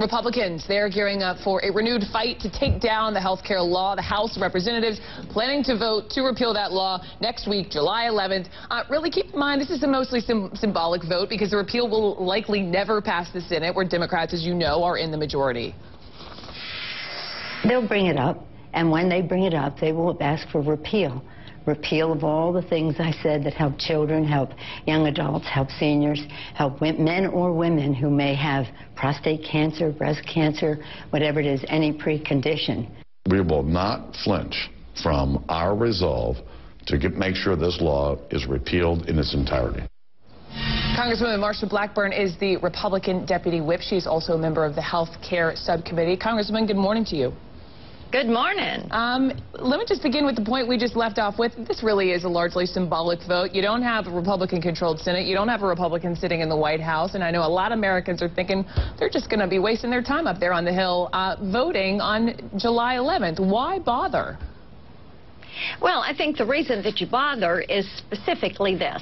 Republicans, they're gearing up for a renewed fight to take down the health care law. The House of Representatives planning to vote to repeal that law next week, July 11th. Really keep in mind, this is a mostly symbolic vote because the repeal will likely never pass the Senate, where Democrats, as you know, are in the majority. They'll bring it up, and when they bring it up, they will ask for repeal. Repeal of all the things I said that help children, help young adults, help seniors, help men or women who may have prostate cancer, breast cancer, whatever it is, any precondition. We will not flinch from our resolve to make sure this law is repealed in its entirety. Congresswoman Marsha Blackburn is the Republican deputy whip. She's also a member of the Health Care Subcommittee. Congresswoman, good morning to you. Good morning. Let me just begin with the point we just left off with. This really is a largely symbolic vote. You don't have a Republican-controlled Senate. You don't have a Republican sitting in the White House. And I know a lot of Americans are thinking they're just going to be wasting their time up there on the Hill voting on July 11th. Why bother? Well, I think the reason that you bother is specifically this.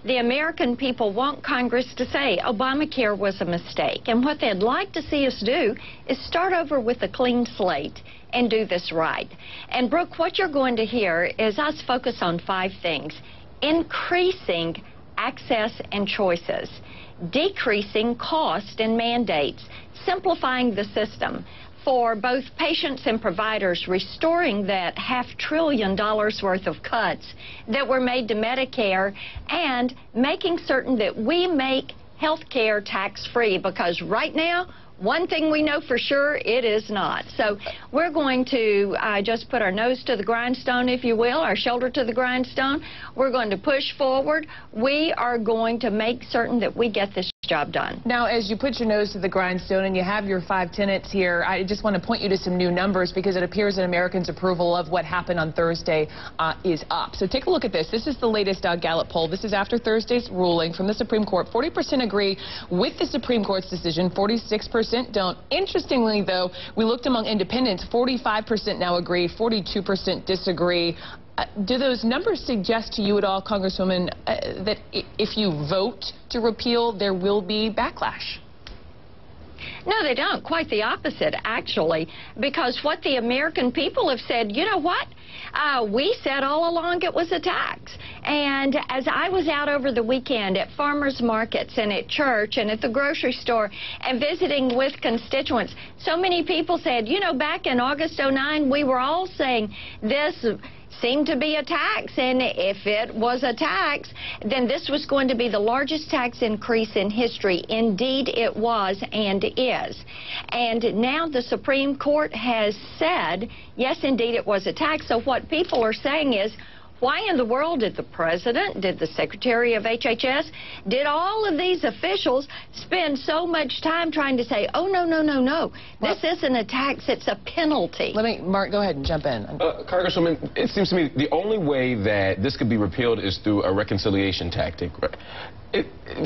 The American people want Congress to say Obamacare was a mistake. And what they'd like to see us do is start over with a clean slate and do this right. And, Brooke, what you're going to hear is us focus on 5 things. Increasing access and choices, decreasing cost and mandates, simplifying the system for both patients and providers, restoring that $500 billion worth of cuts that were made to Medicare, and making certain that we make health care tax-free, because right now, one thing we know for sure, it is not. So we're going to just put our nose to the grindstone, if you will, our shoulder to the grindstone. We're going to push forward. We are going to make certain that we get this job done. Now, as you put your nose to the grindstone and you have your 5 tenets here, I just want to point you to some new numbers, because it appears that Americans' approval of what happened on Thursday is up. So take a look at this. This is the latest Gallup poll. This is after Thursday's ruling from the Supreme Court. 40% agree with the Supreme Court's decision. 46% don't. Interestingly, though, we looked among independents. 45% now agree. 42% disagree. Do those numbers suggest to you at all, Congresswoman, that if you vote to repeal, there will be backlash? No, they don't. Quite the opposite, actually, because what the American people have said, you know what? We said all along it was a tax. And as I was out over the weekend at farmers markets and at church and at the grocery store and visiting with constituents, so many people said, you know, back in August '09, we were all saying this seemed to be a tax, and if it was a tax, then this was going to be the largest tax increase in history. Indeed, it was and is. And now the Supreme Court has said, yes, indeed, it was a tax. So what people are saying is, why in the world did the President, did the Secretary of HHS, did all of these officials spend so much time trying to say, oh, no, no, no, no, this isn't a tax, it's a penalty? Mark, go ahead and jump in. Congresswoman, it seems to me the only way that this could be repealed is through a reconciliation tactic.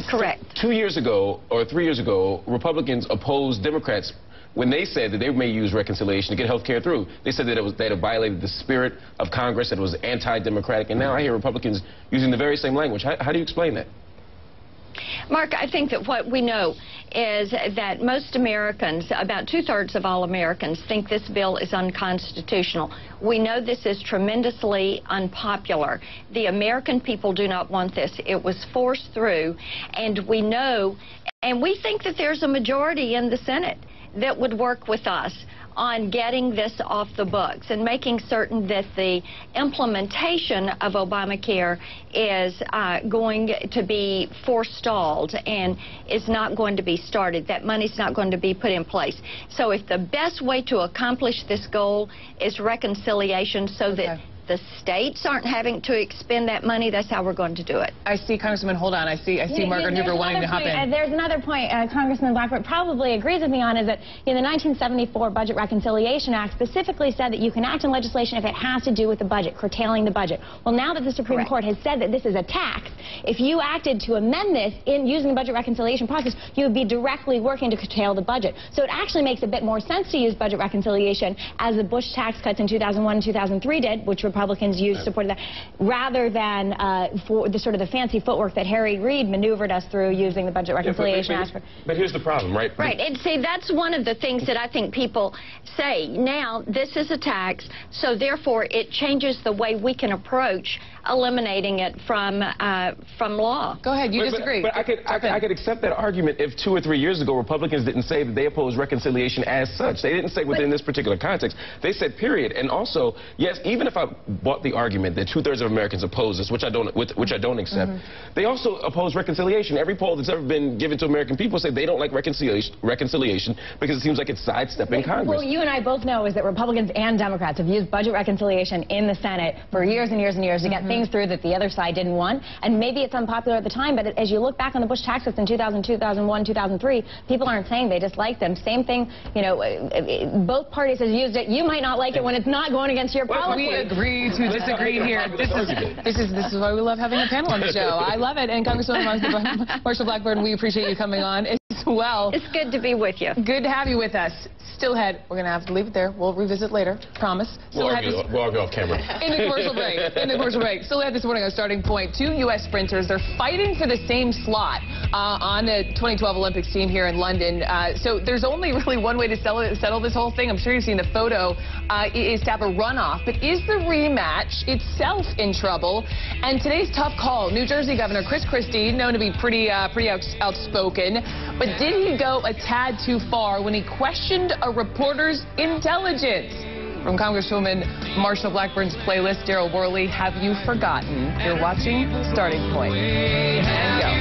Correct. 2 years ago or 3 years ago, Republicans opposed Democrats when they said that they may use reconciliation to get health care through. They said that it violated the spirit of Congress, that it was anti-democratic, and now I hear Republicans using the very same language. How do you explain that? Mark, I think that what we know is that most Americans, about 2/3 of all Americans, think this bill is unconstitutional. We know this is tremendously unpopular. The American people do not want this. It was forced through, and we know, and we think that there's a majority in the Senate that would work with us on getting this off the books and making certain that the implementation of Obamacare is going to be forestalled and is not going to be started. That money's not going to be put in place. So if the best way to accomplish this goal is reconciliation so that the states aren't having to expend that money, that's how we're going to do it. I see, Congressman, hold on. I see Margaret Hoover wanting to hop in. There's another point Congressman Blackburn probably agrees with me on, is that in the 1974 Budget Reconciliation Act specifically said that you can act in legislation if it has to do with the budget, curtailing the budget. Well, now that the Supreme Court has said that this is a tax, if you acted to amend this in using the budget reconciliation process, you would be directly working to curtail the budget. So it actually makes a bit more sense to use budget reconciliation, as the Bush tax cuts in 2001 and 2003 did, which Republicans used supported that, rather than for the sort of the fancy footwork that Harry Reid maneuvered us through using the Budget Reconciliation Act. But here's the problem, right? Right, and see, that's one of the things that I think people say. Now, this is a tax, so therefore it changes the way we can approach eliminating it from law. Go ahead, you disagree. But I could accept that argument if 2 or 3 years ago Republicans didn't say that they opposed reconciliation as such. They didn't say within this particular context. They said period. And also, yes, even if I bought the argument that 2/3 of Americans oppose this, which I don't accept, they also oppose reconciliation. Every poll that's ever been given to American people say they don't like reconciliation because it seems like it's sidestepping Congress. Well, you and I both know is that Republicans and Democrats have used budget reconciliation in the Senate for years and years and years to get things through that the other side didn't want. And maybe it's unpopular at the time, but as you look back on the Bush tax cuts in 2000, 2001, 2003, people aren't saying they dislike them. Same thing, you know, both parties have used it. You might not like it when it's not going against your policy. We agree to disagree here. This is why we love having a panel on the show. I love it. And Congresswoman Marshall Blackburn, we appreciate you coming on as well. It's good to be with you. Good to have you with us. Still ahead. We're going to have to leave it there. We'll revisit later. Promise. We'll argue off camera. In the commercial break. In the commercial break. Still ahead this morning on Starting Point. 2 U.S. sprinters. They're fighting for the same slot on the 2012 Olympics team here in London. So there's only really one way to settle this whole thing. I'm sure you've seen the photo. Is to have a runoff. But is the rematch itself in trouble? And today's tough call. New Jersey Governor Chris Christie, known to be pretty outspoken, but did he go a tad too far when he questioned a reporter's intelligence? From Congresswoman Marshall Blackburn's playlist, Daryl Worley, Have You Forgotten? You're watching Starting Point. Here we go.